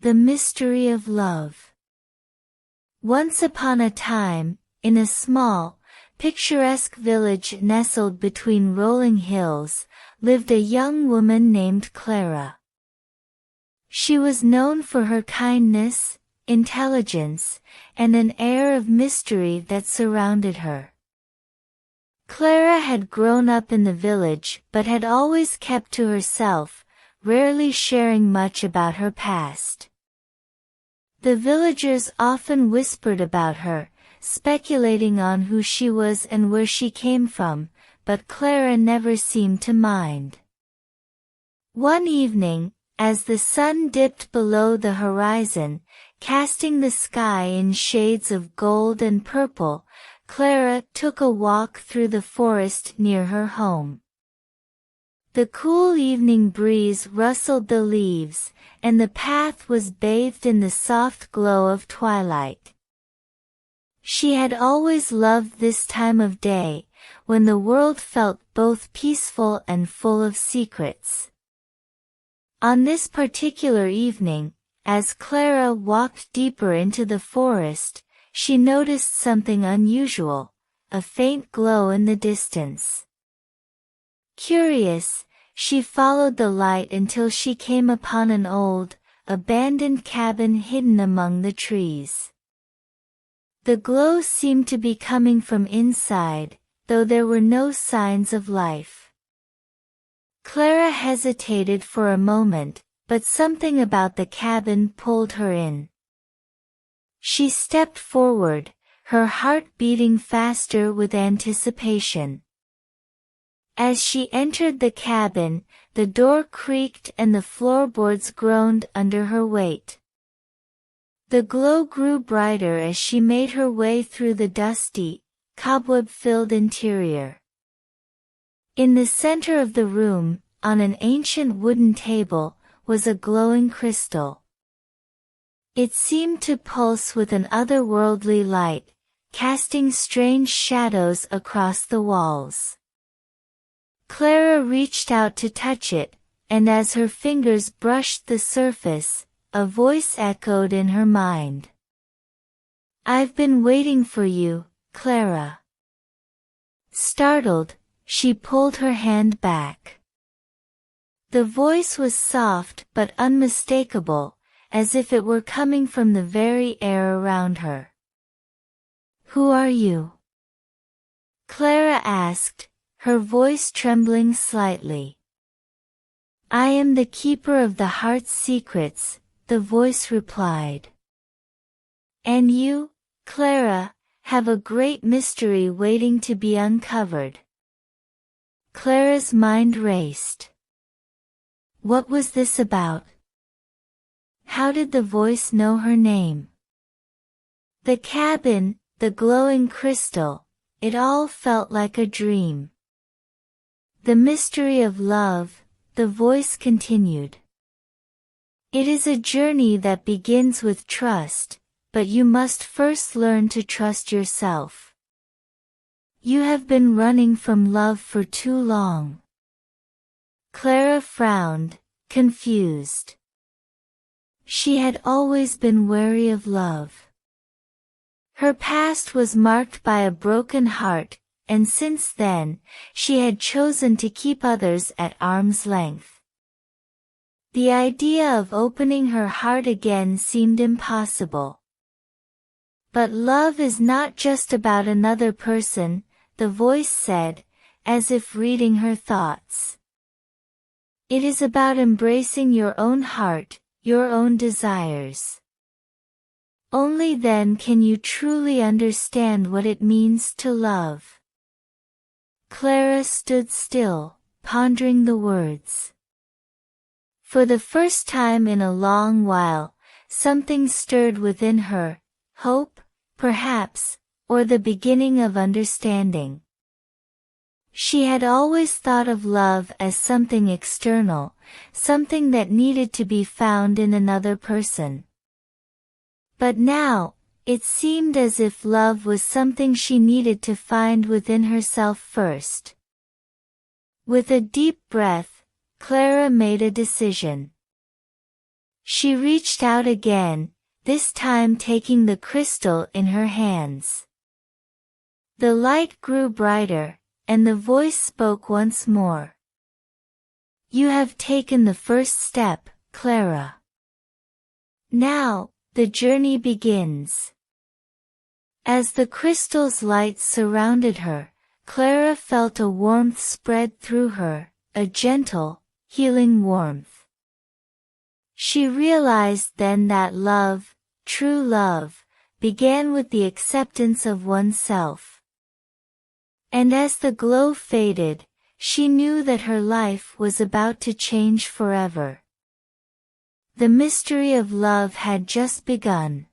The Mystery of Love. Once upon a time, in a small, picturesque village nestled between rolling hills, lived a young woman named Clara. She was known for her kindness, intelligence, and an air of mystery that surrounded her. Clara had grown up in the village but had always kept to herself, rarely sharing much about her past. The villagers often whispered about her, speculating on who she was and where she came from, but Clara never seemed to mind. One evening, as the sun dipped below the horizon, casting the sky in shades of gold and purple, Clara took a walk through the forest near her home. The cool evening breeze rustled the leaves, and the path was bathed in the soft glow of twilight. She had always loved this time of day, when the world felt both peaceful and full of secrets. On this particular evening, as Clara walked deeper into the forest, she noticed something unusual, a faint glow in the distance. Curious, she followed the light until she came upon an old, abandoned cabin hidden among the trees. The glow seemed to be coming from inside, though there were no signs of life. Clara hesitated for a moment, but something about the cabin pulled her in. She stepped forward, her heart beating faster with anticipation. As she entered the cabin, the door creaked and the floorboards groaned under her weight. The glow grew brighter as she made her way through the dusty, cobweb-filled interior. In the center of the room, on an ancient wooden table, was a glowing crystal. It seemed to pulse with an otherworldly light, casting strange shadows across the walls. Clara reached out to touch it, and as her fingers brushed the surface, a voice echoed in her mind. "I've been waiting for you, Clara." Startled, she pulled her hand back. The voice was soft but unmistakable, as if it were coming from the very air around her. "Who are you?" Clara asked, her voice trembling slightly. "I am the keeper of the heart's secrets," the voice replied. "And you, Clara, have a great mystery waiting to be uncovered." Clara's mind raced. What was this about? How did the voice know her name? The cabin, the glowing crystal, it all felt like a dream. "The mystery of love," the voice continued. "It is a journey that begins with trust, but you must first learn to trust yourself. You have been running from love for too long." Clara frowned, confused. She had always been wary of love. Her past was marked by a broken heart, and since then, she had chosen to keep others at arm's length. The idea of opening her heart again seemed impossible. "But love is not just about another person," the voice said, as if reading her thoughts. "It is about embracing your own heart, your own desires. Only then can you truly understand what it means to love." Clara stood still, pondering the words. For the first time in a long while, something stirred within her, hope, perhaps, or the beginning of understanding. She had always thought of love as something external, something that needed to be found in another person. But now, it seemed as if love was something she needed to find within herself first. With a deep breath, Clara made a decision. She reached out again, this time taking the crystal in her hands. The light grew brighter, and the voice spoke once more. You have taken the first step, Clara. Now, the journey begins. As the crystal's light surrounded her, Clara felt a warmth spread through her, a gentle, healing warmth. She realized then that love, true love, began with the acceptance of oneself. And as the glow faded, she knew that her life was about to change forever. The mystery of love had just begun.